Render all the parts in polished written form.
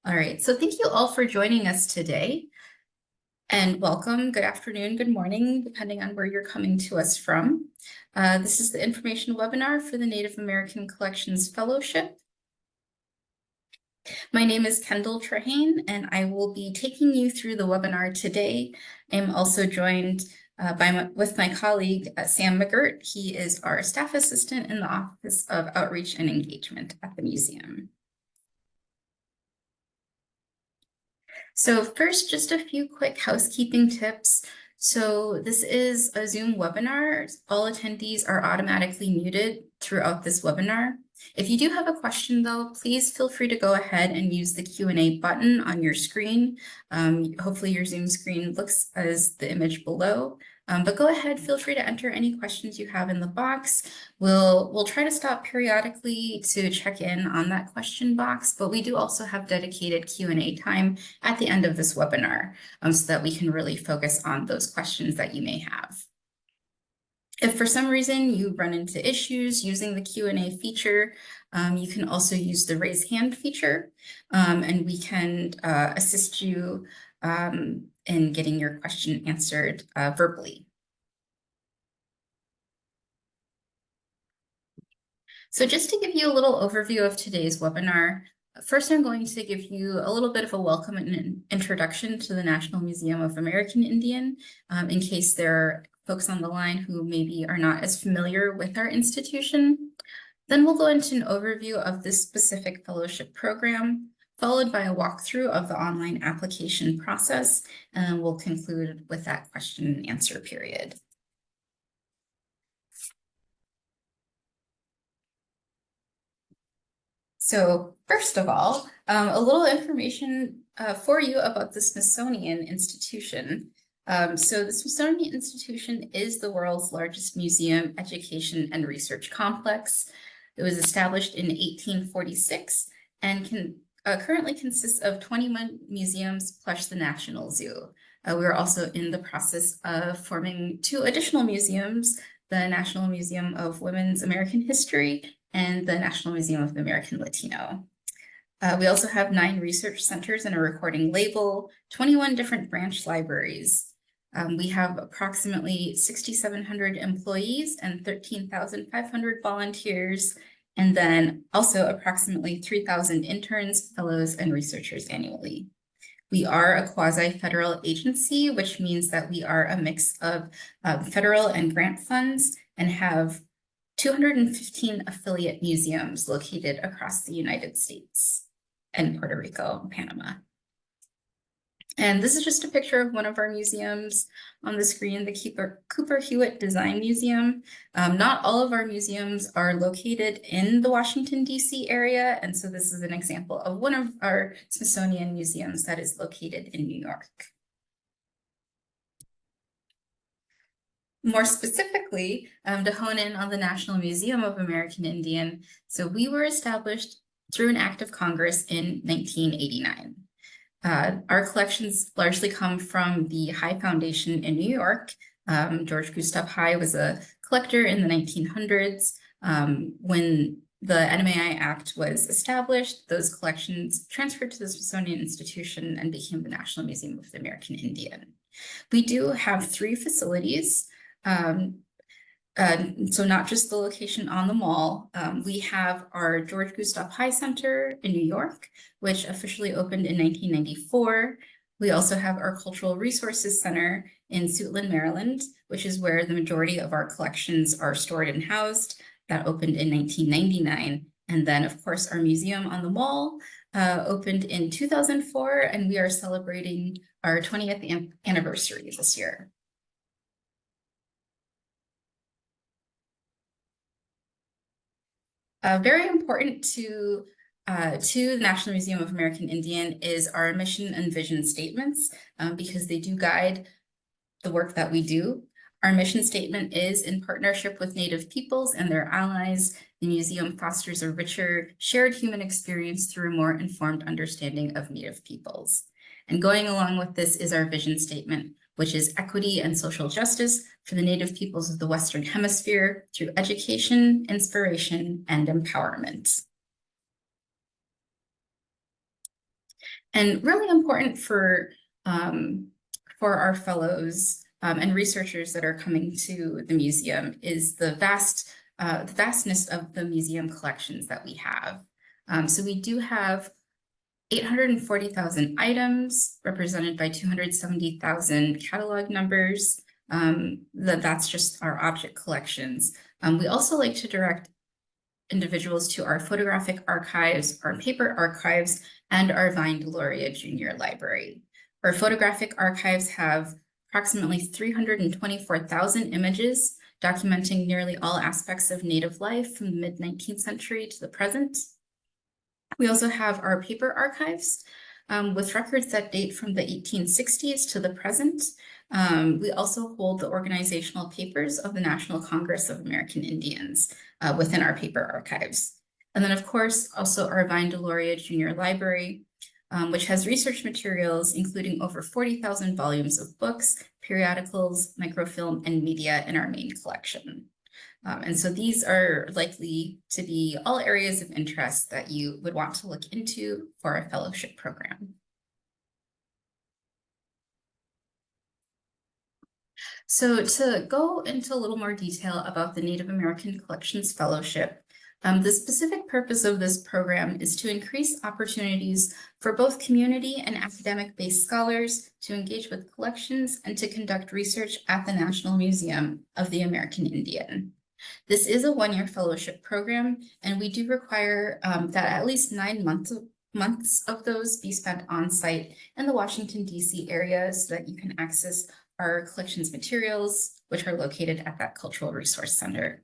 All right, so thank you all for joining us today. And welcome, good afternoon, good morning, depending on where you're coming to us from. This is the information webinar for the Native American Collections Fellowship. My name is Kendall Trehane, and I will be taking you through the webinar today. I'm also joined with my colleague, Sam McGirt. He is our staff assistant in the Office of Outreach and Engagement at the museum. So first, just a few quick housekeeping tips. So this is a Zoom webinar. All attendees are automatically muted throughout this webinar. If you do have a question though, please feel free to go ahead and use the Q&A button on your screen. Hopefully your Zoom screen looks as the image below. But go ahead, feel free to enter any questions you have in the box. We'll try to stop periodically to check in on that question box, but we do also have dedicated Q&A time at the end of this webinar so that we can really focus on those questions that you may have. If for some reason you run into issues using the Q&A feature, you can also use the raise hand feature, and we can assist you in getting your question answered verbally. So just to give you a little overview of today's webinar, first I'm going to give you a little bit of a welcome and an introduction to the National Museum of American Indian, in case there are folks on the line who maybe are not as familiar with our institution. Then we'll go into an overview of this specific fellowship program, followed by a walkthrough of the online application process, and we'll conclude with that question and answer period. So first of all, a little information for you about the Smithsonian Institution. So the Smithsonian Institution is the world's largest museum, education, and research complex. It was established in 1846 and currently consists of 21 museums plus the National Zoo. We are also in the process of forming 2 additional museums, the National Museum of Women's American History and the National Museum of the American Latino. We also have 9 research centers and a recording label, 21 different branch libraries. We have approximately 6,700 employees and 13,500 volunteers, and then also approximately 3,000 interns, fellows, and researchers annually. We are a quasi-federal agency, which means that we are a mix of federal and grant funds and have 215 affiliate museums located across the United States and Puerto Rico and Panama. And this is just a picture of one of our museums on the screen, the Cooper Hewitt Design Museum. Not all of our museums are located in the Washington, D.C. area, and so this is an example of one of our Smithsonian museums that is located in New York. More specifically, to hone in on the National Museum of American Indian, so we were established through an act of Congress in 1989. Our collections largely come from the High Foundation in New York. George Gustav High was a collector in the 1900s. When the NMAI Act was established, those collections transferred to the Smithsonian Institution and became the National Museum of the American Indian. We do have 3 facilities. So not just the location on the mall, we have our George Gustav High Center in New York, which officially opened in 1994. We also have our Cultural Resources Center in Suitland, Maryland, which is where the majority of our collections are stored and housed. That opened in 1999. And then, of course, our museum on the mall opened in 2004, and we are celebrating our 20th anniversary this year. Very important to the National Museum of American Indian is our mission and vision statements, because they do guide the work that we do. Our mission statement is, in partnership with Native peoples and their allies, the museum fosters a richer shared human experience through a more informed understanding of Native peoples. And going along with this is our vision statement, which is equity and social justice for the Native peoples of the Western Hemisphere through education, inspiration, and empowerment. And really important for our fellows and researchers that are coming to the museum is the vastness of the museum collections that we have. So we do have 840,000 items represented by 270,000 catalog numbers. That's just our object collections. We also like to direct individuals to our photographic archives, our paper archives, and our Vine Deloria Junior Library. Our photographic archives have approximately 324,000 images documenting nearly all aspects of Native life from the mid-19th century to the present. We also have our paper archives with records that date from the 1860s to the present. We also hold the organizational papers of the National Congress of American Indians within our paper archives. And then, of course, also our Vine Deloria Junior Library, which has research materials, including over 40,000 volumes of books, periodicals, microfilm, and media in our main collection. And so these are likely to be all areas of interest that you would want to look into for a fellowship program. So to go into a little more detail about the Native American Collections Fellowship, the specific purpose of this program is to increase opportunities for both community and academic-based scholars to engage with collections and to conduct research at the National Museum of the American Indian. This is a one-year fellowship program, and we do require that at least 9 months of those be spent on site in the Washington, D.C. area so that you can access our collections materials, which are located at that Cultural Resource Center.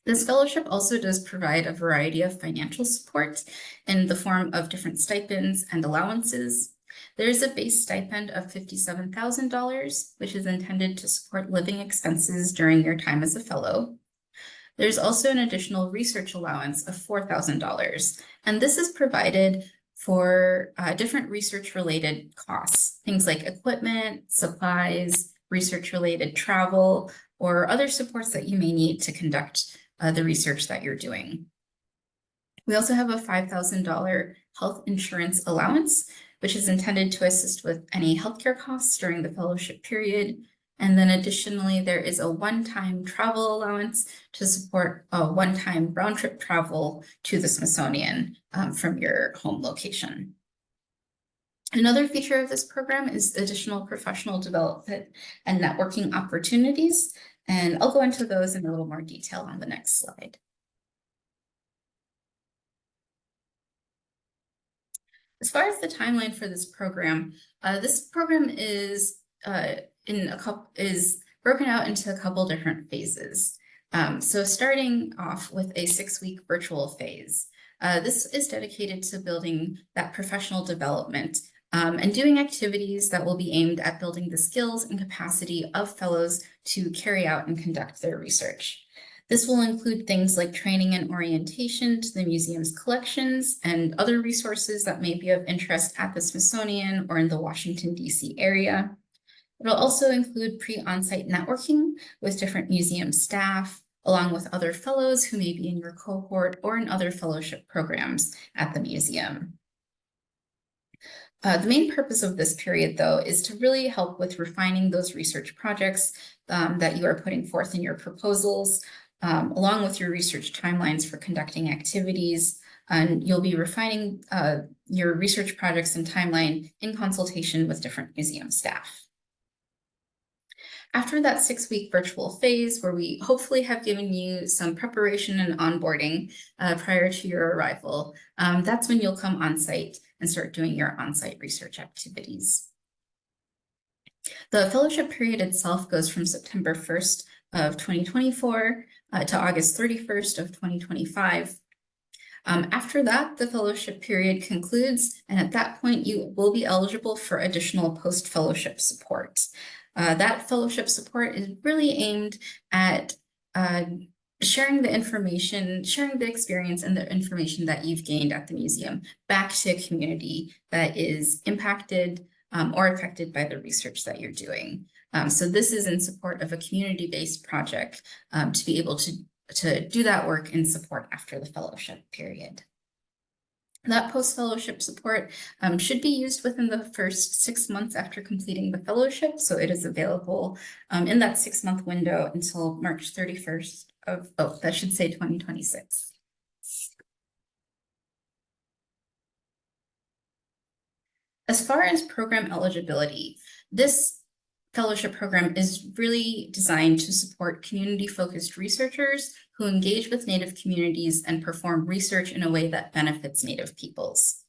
This fellowship also does provide a variety of financial support in the form of different stipends and allowances. There is a base stipend of $57,000, which is intended to support living expenses during your time as a fellow. There's also an additional research allowance of $4,000, and this is provided for different research-related costs, things like equipment, supplies, research-related travel, or other supports that you may need to conduct the research that you're doing. We also have a $5,000 health insurance allowance, which is intended to assist with any healthcare costs during the fellowship period. And then additionally, there is a one-time travel allowance to support a one-time round-trip travel to the Smithsonian from your home location. Another feature of this program is additional professional development and networking opportunities, and I'll go into those in a little more detail on the next slide. As far as the timeline for this program is broken out into a couple different phases. So starting off with a 6-week virtual phase. This is dedicated to building that professional development and doing activities that will be aimed at building the skills and capacity of fellows to carry out and conduct their research. This will include things like training and orientation to the museum's collections and other resources that may be of interest at the Smithsonian or in the Washington, D.C. area. It'll also include pre-on-site networking with different museum staff, along with other fellows who may be in your cohort or in other fellowship programs at the museum. The main purpose of this period, though, is to really help with refining those research projects that you are putting forth in your proposals, along with your research timelines for conducting activities. And you'll be refining your research projects and timeline in consultation with different museum staff. After that 6-week virtual phase, where we hopefully have given you some preparation and onboarding prior to your arrival, that's when you'll come on site and start doing your on-site research activities. The fellowship period itself goes from September 1st of 2024 to August 31st of 2025. After that, the fellowship period concludes, and at that point, you will be eligible for additional post-fellowship support. That fellowship support is really aimed at sharing the information, sharing the experience and the information that you've gained at the museum back to a community that is impacted or affected by the research that you're doing. So this is in support of a community-based project to be able to do that work in support after the fellowship period. That post-fellowship support should be used within the first 6 months after completing the fellowship. So it is available in that 6-month window until March 31st of, oh, that should say 2026. As far as program eligibility, this fellowship program is really designed to support community-focused researchers who engage with Native communities and perform research in a way that benefits Native peoples.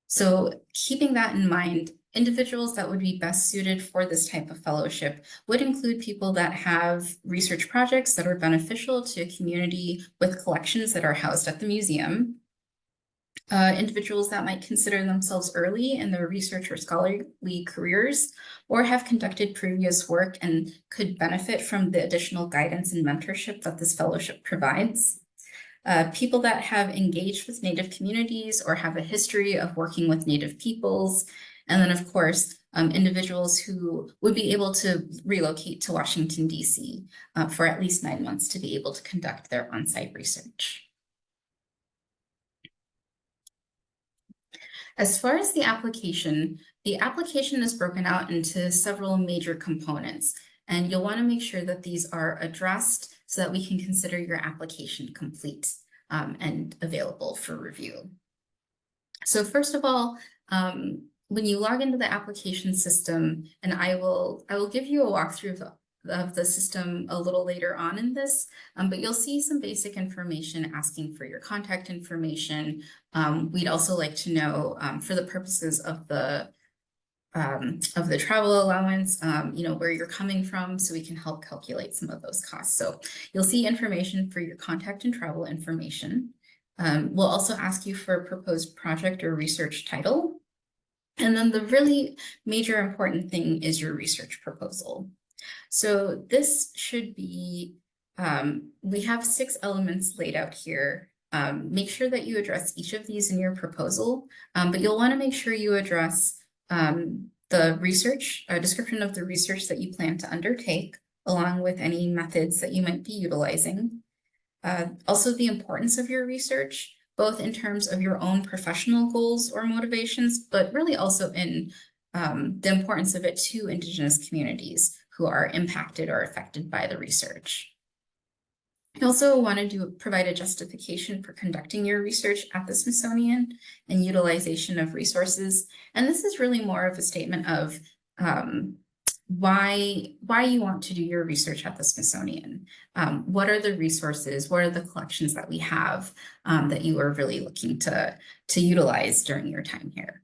So keeping that in mind, individuals that would be best suited for this type of fellowship would include people that have research projects that are beneficial to a community with collections that are housed at the museum. Individuals that might consider themselves early in their research or scholarly careers, or have conducted previous work and could benefit from the additional guidance and mentorship that this fellowship provides. People that have engaged with Native communities or have a history of working with Native peoples. And then, of course, individuals who would be able to relocate to Washington, D.C. For at least 9 months to be able to conduct their on-site research. As far as the application is broken out into several major components, and you'll want to make sure that these are addressed so that we can consider your application complete and available for review. So first of all, when you log into the application system, and I will give you a walkthrough of the system a little later on in this, but you'll see some basic information asking for your contact information. We'd also like to know, for the purposes of the travel allowance, where you're coming from, so we can help calculate some of those costs. So you'll see information for your contact and travel information. We'll also ask you for a proposed project or research title. And then the really major important thing is your research proposal. So this should be, we have 6 elements laid out here. Make sure that you address each of these in your proposal, but you'll want to make sure you address the research, a description of the research that you plan to undertake, along with any methods that you might be utilizing. Also the importance of your research, both in terms of your own professional goals or motivations, but really also in the importance of it to Indigenous communities who are impacted or affected by the research. You also want to provide a justification for conducting your research at the Smithsonian and utilization of resources. And this is really more of a statement of why you want to do your research at the Smithsonian. What are the resources? What are the collections that we have that you are really looking to utilize during your time here?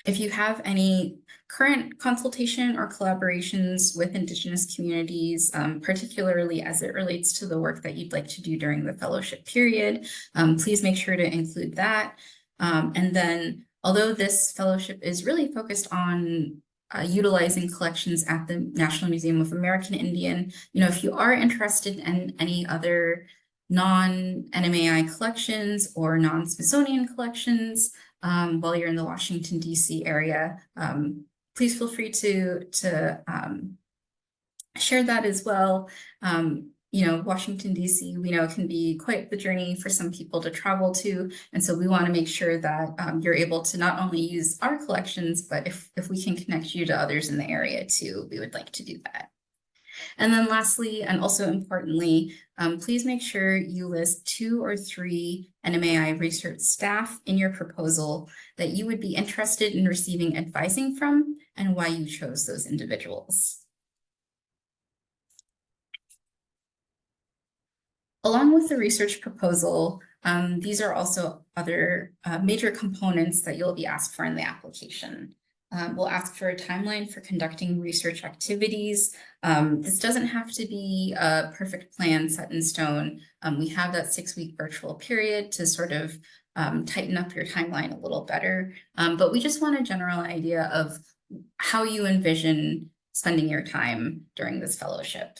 If you have any current consultation or collaborations with Indigenous communities, particularly as it relates to the work that you'd like to do during the fellowship period, please make sure to include that. And then, although this fellowship is really focused on utilizing collections at the National Museum of American Indian, if you are interested in any other non-NMAI collections or non-Smithsonian collections, while you're in the Washington, D.C. area, please feel free to share that as well. Washington, D.C., we know can be quite the journey for some people to travel to. And so we want to make sure that you're able to not only use our collections, but if we can connect you to others in the area too, we would like to do that. And then lastly, and also importantly, please make sure you list 2 or 3 NMAI research staff in your proposal that you would be interested in receiving advising from and why you chose those individuals. Along with the research proposal, these are also other major components that you'll be asked for in the application. We'll ask for a timeline for conducting research activities. This doesn't have to be a perfect plan set in stone. We have that 6-week virtual period to sort of tighten up your timeline a little better. But we just want a general idea of how you envision spending your time during this fellowship.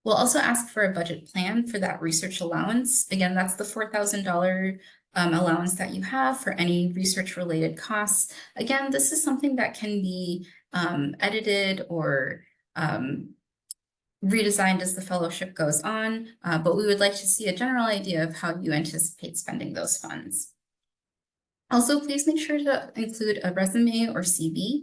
We'll also ask for a budget plan for that research allowance. Again, that's the $4,000 allowance that you have for any research-related costs. Again, this is something that can be edited or redesigned as the fellowship goes on, but we would like to see a general idea of how you anticipate spending those funds. Also, please make sure to include a resume or CV.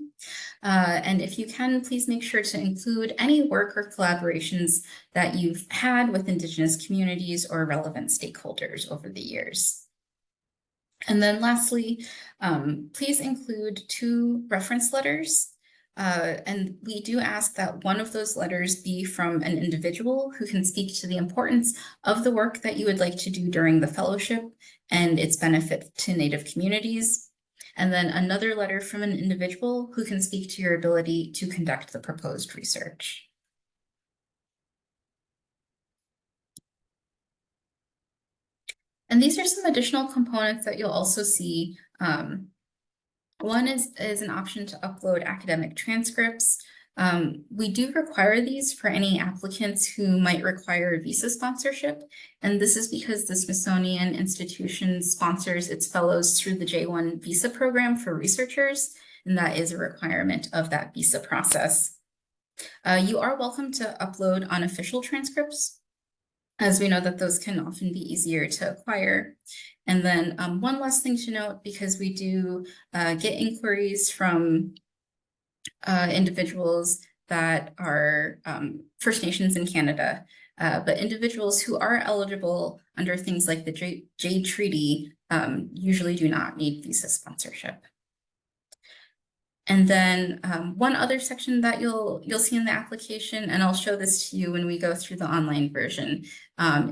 And if you can, please make sure to include any work or collaborations that you've had with Indigenous communities or relevant stakeholders over the years. And then lastly, please include 2 reference letters. And we do ask that one of those letters be from an individual who can speak to the importance of the work that you would like to do during the fellowship and its benefit to Native communities. And then another letter from an individual who can speak to your ability to conduct the proposed research. And these are some additional components that you'll also see. One is an option to upload academic transcripts. We do require these for any applicants who might require visa sponsorship. And this is because the Smithsonian Institution sponsors its fellows through the J-1 visa program for researchers, and that is a requirement of that visa process. You are welcome to upload unofficial transcripts, as we know that those can often be easier to acquire. And then one last thing to note, because we do get inquiries from individuals that are First Nations in Canada, but individuals who are eligible under things like the Jade Treaty usually do not need visa sponsorship. And then one other section that you'll see in the application, and I'll show this to you when we go through the online version,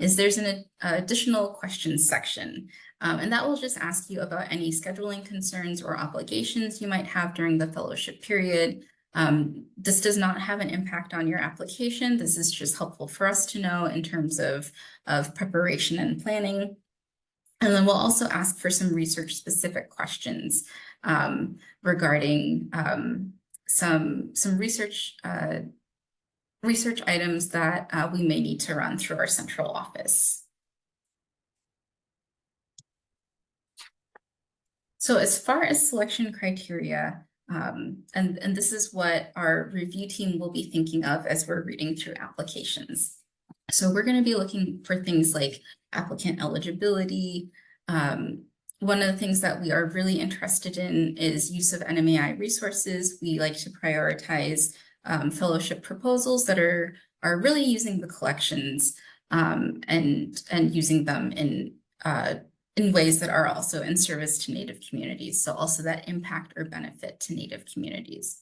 is there's an additional questions section. And that will just ask you about any scheduling concerns or obligations you might have during the fellowship period. This does not have an impact on your application. This is just helpful for us to know in terms of preparation and planning. And then we'll also ask for some research-specific questions regarding some research items that we may need to run through our central office. So as far as selection criteria, and this is what our review team will be thinking of as we're reading through applications. So we're going to be looking for things like applicant eligibility. One of the things that we are really interested in is use of NMAI resources. We like to prioritize fellowship proposals that are really using the collections and using them in ways that are also in service to Native communities. So also that impact or benefit to Native communities.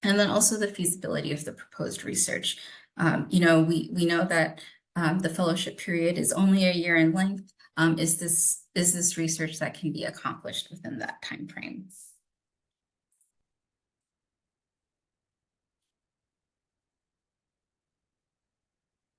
And then also the feasibility of the proposed research. We know that the fellowship period is only a year in length. Is this research that can be accomplished within that time frame?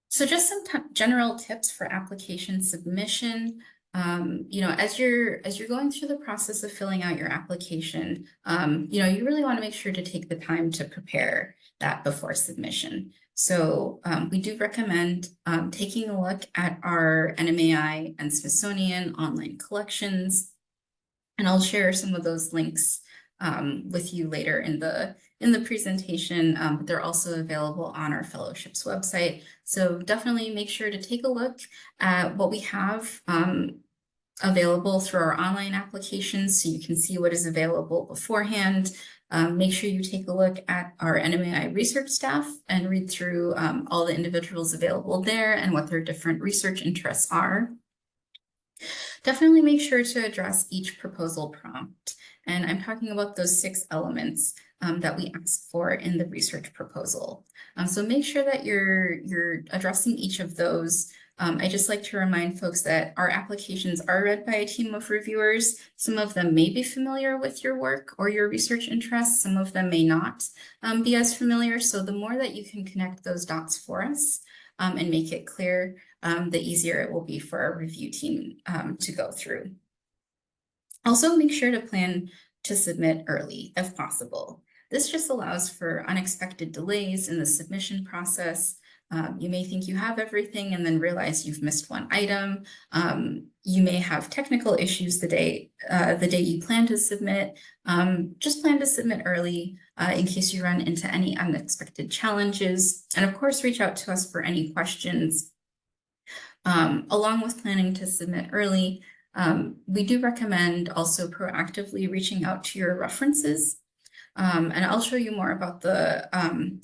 So just some general tips for application submission. As you're going through the process of filling out your application, you really want to make sure to take the time to prepare that before submission. So we do recommend taking a look at our NMAI and Smithsonian online collections, and I'll share some of those links with you later in the presentation, but they're also available on our fellowship's website. So definitely make sure to take a look at what we have available through our online applications so you can see what is available beforehand. Make sure you take a look at our NMAI research staff and read through all the individuals available there and what their different research interests are. Definitely make sure to address each proposal prompt. And I'm talking about those 6 elements that we ask for in the research proposal. So make sure that you're addressing each of those. I just like to remind folks that our applications are read by a team of reviewers. Some of them may be familiar with your work or your research interests. Some of them may not be as familiar. So the more that you can connect those dots for us and make it clear, the easier it will be for our review team to go through. Also, make sure to plan to submit early if possible. This just allows for unexpected delays in the submission process. You may think you have everything and then realize you've missed one item. You may have technical issues the day you plan to submit. Just plan to submit early. in case you run into any unexpected challenges. And of course, reach out to us for any questions. Along with planning to submit early, we do recommend also proactively reaching out to your references. And I'll show you more about the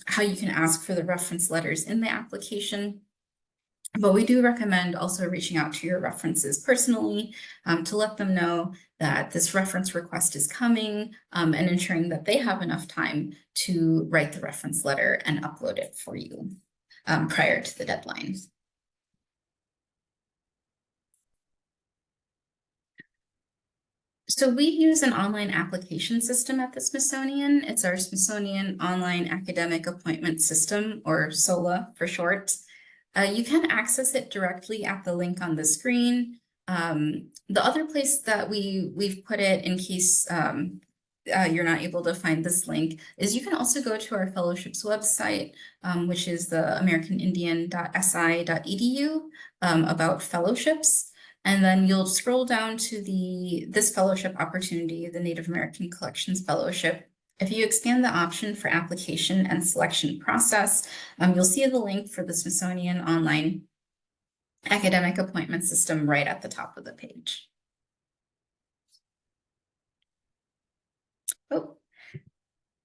how you can ask for the reference letters in the application. But we do recommend also reaching out to your references personally to let them know that this reference request is coming and ensuring that they have enough time to write the reference letter and upload it for you prior to the deadline. So we use an online application system at the Smithsonian. It's our Smithsonian Online Academic Appointment System, or SOLAA for short. You can access it directly at the link on the screen. The other place that we've put it in case you're not able to find this link is you can also go to our fellowships website, which is the americanindian.si.edu about fellowships. And then you'll scroll down to this fellowship opportunity, the Native American Collections Fellowship. If you expand the option for application and selection process, you'll see the link for the Smithsonian Online Academic Appointment System right at the top of the page. Oh,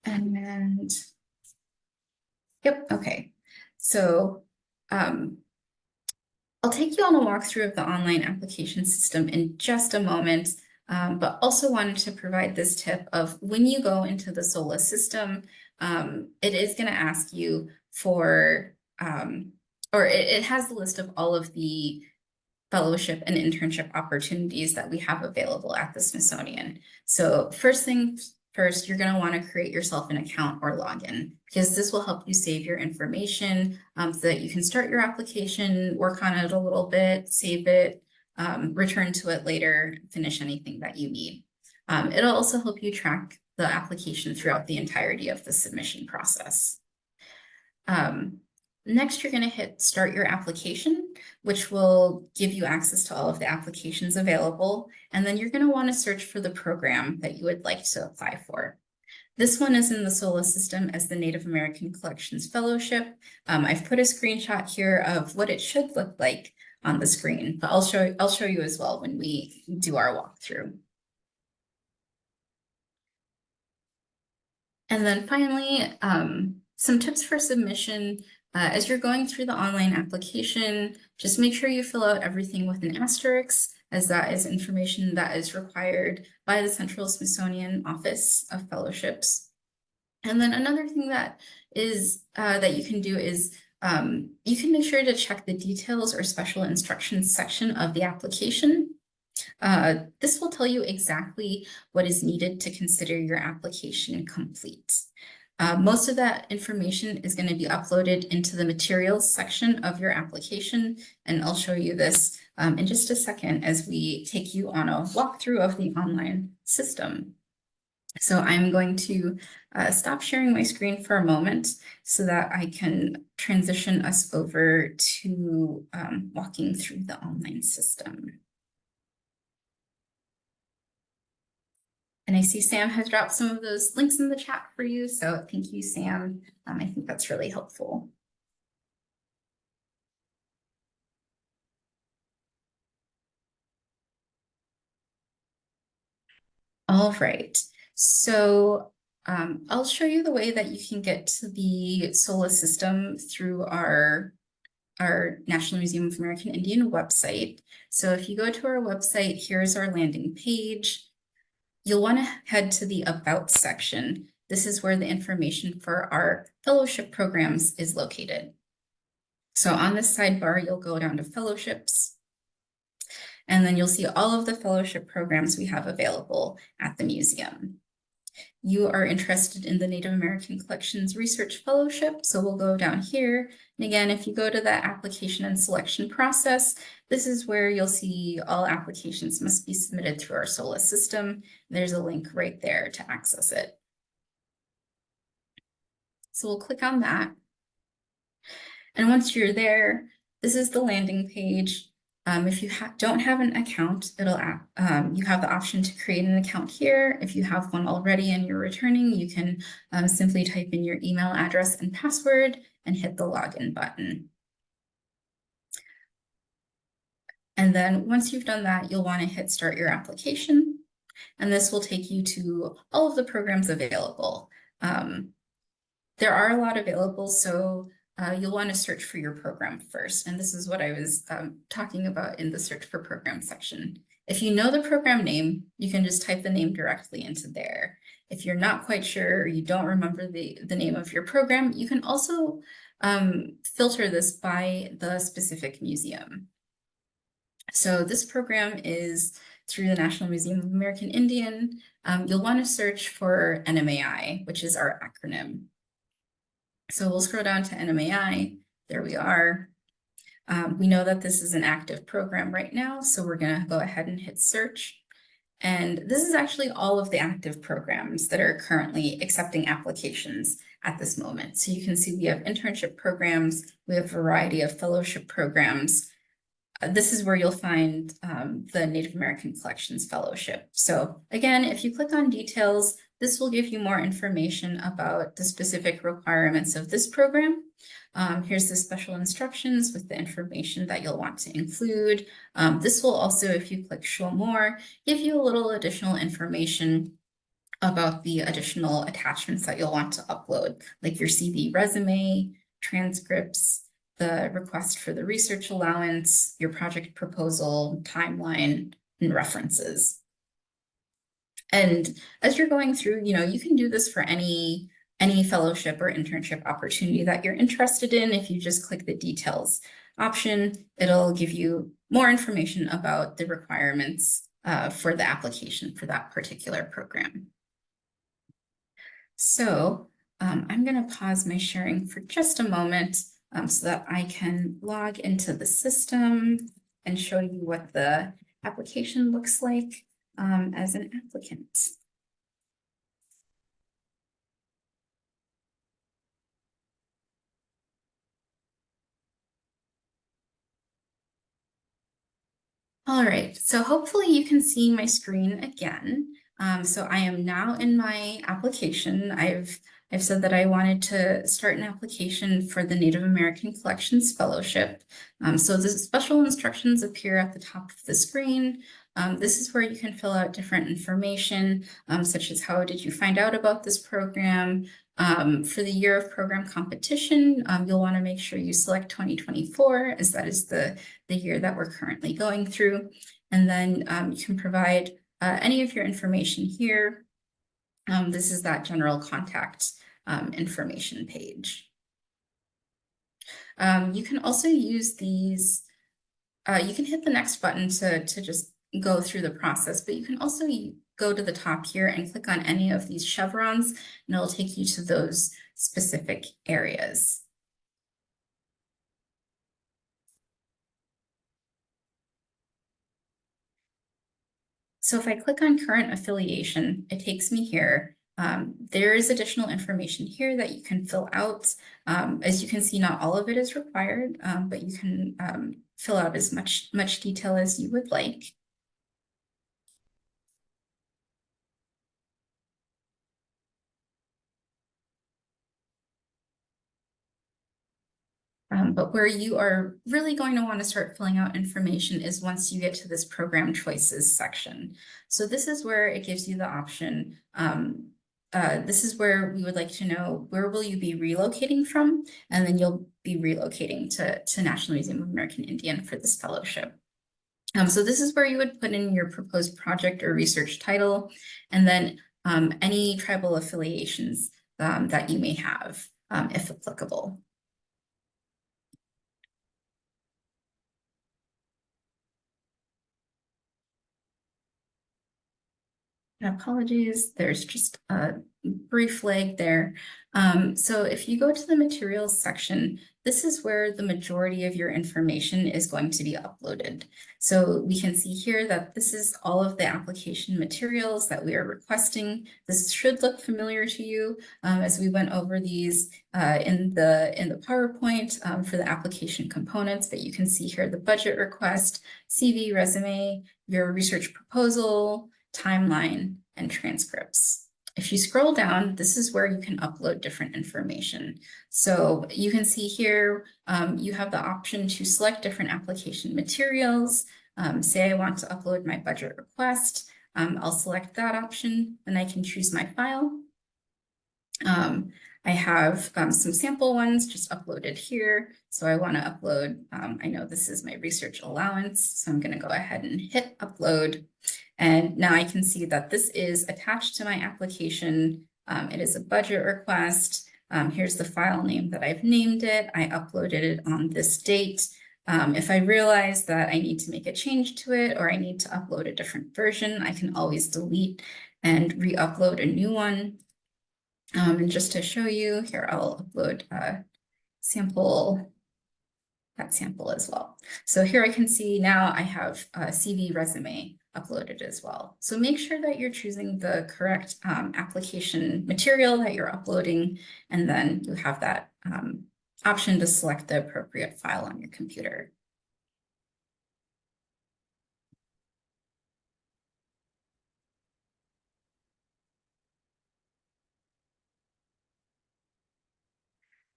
and yep, okay. So I'll take you on a walkthrough of the online application system in just a moment, but also wanted to provide this tip of when you go into the SOLAA system, it is going to ask you for, or it has a list of all of the fellowship and internship opportunities that we have available at the Smithsonian. So first thing first, you're going to want to create yourself an account or login, because this will help you save your information so that you can start your application, work on it a little bit, save it, return to it later, finish anything that you need. It'll also help you track the application throughout the entirety of the submission process. Next, you're going to hit Start Your Application, which will give you access to all of the applications available. And then you're going to want to search for the program that you would like to apply for. This one is in the SOLAA system as the Native American Collections Fellowship. I've put a screenshot here of what it should look like on the screen, but I'll show you as well when we do our walkthrough. And then finally, some tips for submission. As you're going through the online application, just make sure you fill out everything with an asterisk, as that is information that is required by the Central Smithsonian Office of Fellowships. And then another thing that is that you can do is you can make sure to check the details or special instructions section of the application. This will tell you exactly what is needed to consider your application complete. Most of that information is going to be uploaded into the materials section of your application, and I'll show you this in just a second as we take you on a walkthrough of the online system. So I'm going to stop sharing my screen for a moment so that I can transition us over to walking through the online system. And I see Sam has dropped some of those links in the chat for you. So thank you, Sam. I think that's really helpful. All right. So I'll show you the way that you can get to the SOLAA system through our National Museum of American Indian website. So if you go to our website, here's our landing page. You'll want to head to the About section. This is where the information for our fellowship programs is located. So on this sidebar, you'll go down to fellowships, and then you'll see all of the fellowship programs we have available at the museum. You are interested in the Native American Collections Research Fellowship, so we'll go down here. And again, if you go to the application and selection process, this is where you'll see all applications must be submitted through our SOLAA system. There's a link right there to access it. So we'll click on that. And once you're there, this is the landing page. If you don't have an account, you have the option to create an account here. If you have one already and you're returning, you can simply type in your email address and password and hit the login button. And then once you've done that, you'll want to hit start your application. And this will take you to all of the programs available. There are a lot available, so you'll want to search for your program first. And this is what I was talking about in the search for program section. If you know the program name, you can just type the name directly into there. If you're not quite sure or you don't remember the name of your program, you can also filter this by the specific museum. So this program is through the National Museum of American Indian. You'll want to search for NMAI, which is our acronym. So we'll scroll down to NMAI. There we are. We know that this is an active program right now, so we're going to go ahead and hit search. And this is actually all of the active programs that are currently accepting applications at this moment. So you can see we have internship programs, we have a variety of fellowship programs. This is where you'll find the Native American Collections Fellowship. So again, if you click on details, this will give you more information about the specific requirements of this program. Here's the special instructions with the information that you'll want to include. This will also, if you click show more, give you a little additional information about the additional attachments that you'll want to upload, like your CV resume, transcripts, the request for the research allowance, your project proposal, timeline, and references. And as you're going through, you can do this for any fellowship or internship opportunity that you're interested in. If you just click the details option, it'll give you more information about the requirements for the application for that particular program. So I'm going to pause my sharing for just a moment so that I can log into the system and show you what the application looks like as an applicant. All right, so hopefully you can see my screen again. So I am now in my application. I've said that I wanted to start an application for the Native American Collections Fellowship. So the special instructions appear at the top of the screen. This is where you can fill out different information, such as how did you find out about this program? For the year of program competition, you'll want to make sure you select 2024, as that is the year that we're currently going through. And then you can provide any of your information here. This is that general contact information page. You can also use these, you can hit the next button to just go through the process, but you can also go to the top here and click on any of these chevrons, and it'll take you to those specific areas. So if I click on current affiliation, it takes me here. There is additional information here that you can fill out. As you can see, not all of it is required, but you can fill out as much detail as you would like. But where you are really going to want to start filling out information is once you get to this program choices section. So this is where it gives you the option. This is where we would like to know, where will you be relocating from? And then you'll be relocating to National Museum of American Indian for this fellowship. So this is where you would put in your proposed project or research title, and then any tribal affiliations that you may have, if applicable. Apologies, there's just a brief lag there. So if you go to the materials section, this is where the majority of your information is going to be uploaded. So we can see here that this is all of the application materials that we are requesting. This should look familiar to you as we went over these in the PowerPoint for the application components, but you can see here the budget request, CV, resume, your research proposal, timeline, and transcripts. If you scroll down, this is where you can upload different information. So you can see here, you have the option to select different application materials. Say I want to upload my budget request. I'll select that option, and I can choose my file. I have some sample ones just uploaded here. So I want to upload, I know this is my research allowance, so I'm going to go ahead and hit upload. And now I can see that this is attached to my application. It is a budget request. Here's the file name that I've named it. I uploaded it on this date. If I realize that I need to make a change to it or I need to upload a different version, I can always delete and re-upload a new one. And just to show you here, I'll upload a sample, that sample as well. So here I can see now I have a CV resume uploaded as well. So make sure that you're choosing the correct application material that you're uploading, and then you have that option to select the appropriate file on your computer.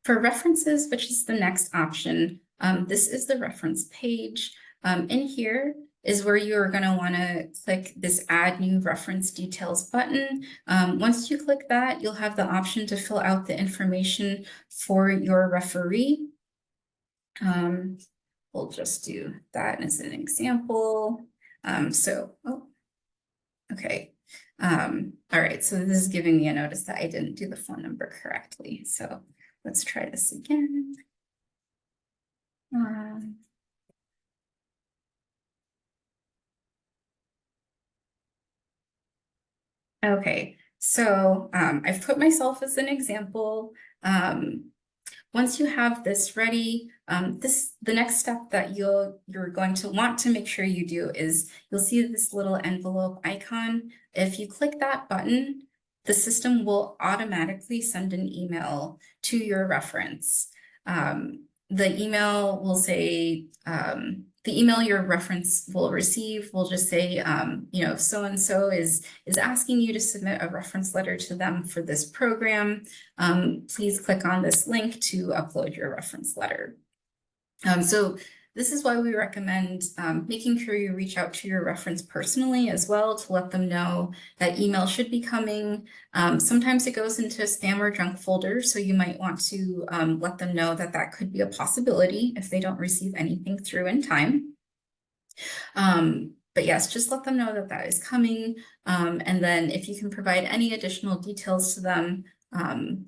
For references, which is the next option, this is the reference page. In here is where you're going to want to click this Add New Reference Details button. Once you click that, you'll have the option to fill out the information for your referee. We'll just do that as an example. Okay. All right, so this is giving me a notice that I didn't do the phone number correctly. So let's try this again. Okay, so I've put myself as an example. Once you have this ready, the next step that you're going to want to make sure you do is you'll see this little envelope icon. If you click that button, the system will automatically send an email to your reference. The email will say, the email your reference will receive will just say, you know, so-and-so is asking you to submit a reference letter to them for this program. Please click on this link to upload your reference letter. So this is why we recommend making sure you reach out to your reference personally as well to let them know that email should be coming. Sometimes it goes into a spam or junk folder, so you might want to let them know that that could be a possibility if they don't receive anything through in time. But yes, just let them know that that is coming. And then if you can provide any additional details to them,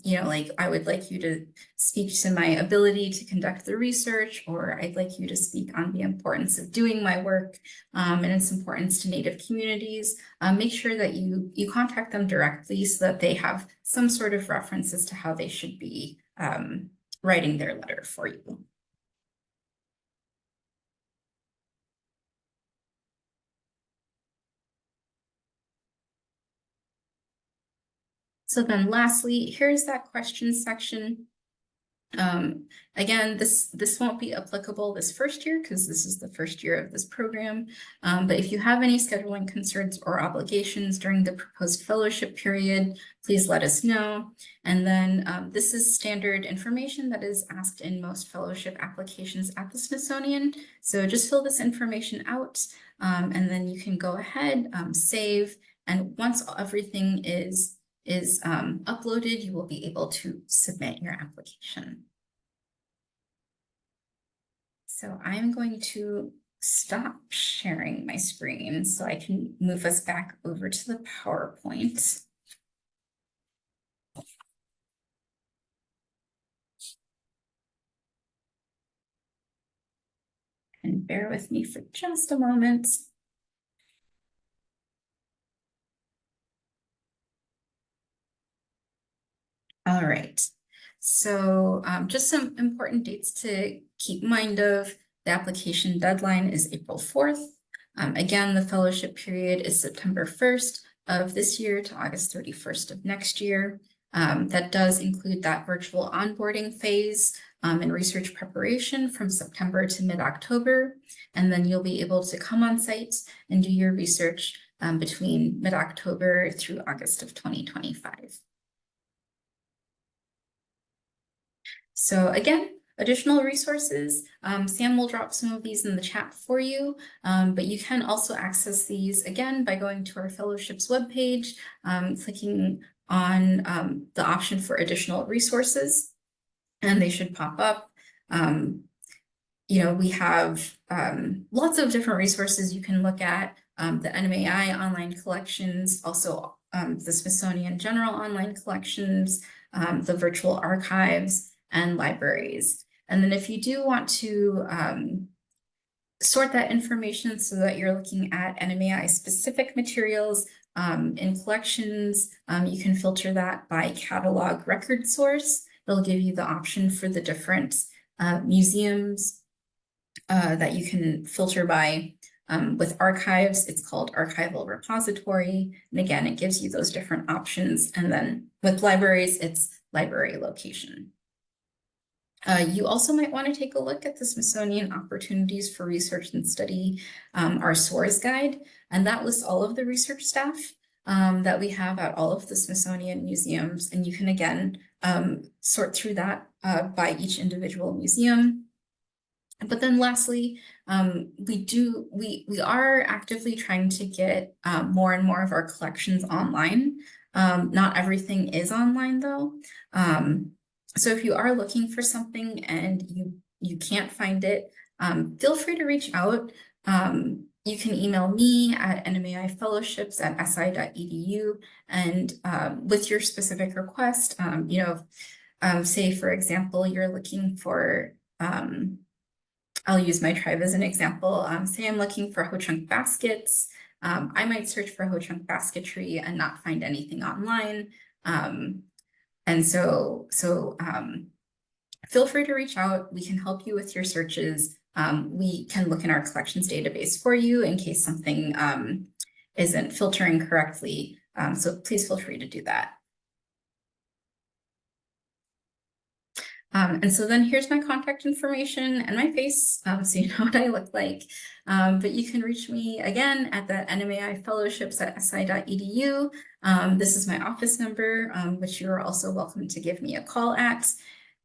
you know, like I would like you to speak to my ability to conduct the research, or I'd like you to speak on the importance of doing my work and its importance to Native communities. Make sure that you contact them directly so that they have some sort of reference as to how they should be writing their letter for you. So then lastly, here's that questions section. Again, this won't be applicable this first year because this is the first year of this program. But if you have any scheduling concerns or obligations during the proposed fellowship period, please let us know. And then this is standard information that is asked in most fellowship applications at the Smithsonian. So just fill this information out and then you can go ahead, save. And once everything is uploaded, you will be able to submit your application. So I'm going to stop sharing my screen so I can move us back over to the PowerPoint. And bear with me for just a moment. All right. So just some important dates to keep in mind of. The application deadline is April 4th. Again, the fellowship period is September 1st of this year to August 31st of next year. That does include that virtual onboarding phase and research preparation from September to mid-October. And then you'll be able to come on site and do your research between mid-October through August of 2025. So again, additional resources, Sam will drop some of these in the chat for you, but you can also access these again by going to our fellowships webpage, clicking on the option for additional resources, and they should pop up. You know, we have lots of different resources you can look at, the NMAI online collections, also the Smithsonian General online collections, the virtual archives, and libraries. And then if you do want to sort that information so that you're looking at NMAI specific materials in collections, you can filter that by catalog record source. They'll give you the option for the different museums that you can filter by. With archives, it's called archival repository. And again, it gives you those different options. And then with libraries, it's library location. You also might want to take a look at the Smithsonian Opportunities for Research and Study, our SOARS guide, and that lists all of the research staff that we have at all of the Smithsonian museums. And you can again sort through that by each individual museum. But then lastly, we are actively trying to get more and more of our collections online. Not everything is online though. So if you are looking for something and you can't find it, feel free to reach out. You can email me at nmaifellowships@si.edu, and with your specific request, you know, say for example, you're looking for, I'll use my tribe as an example. Say I'm looking for Ho-Chunk baskets. I might search for Ho-Chunk basketry and not find anything online. And so feel free to reach out. We can help you with your searches. We can look in our collections database for you in case something isn't filtering correctly. So please feel free to do that. And so then here's my contact information and my face, so you know what I look like. But you can reach me again at the nmaifellowships@si.edu. This is my office number, which you are also welcome to give me a call at.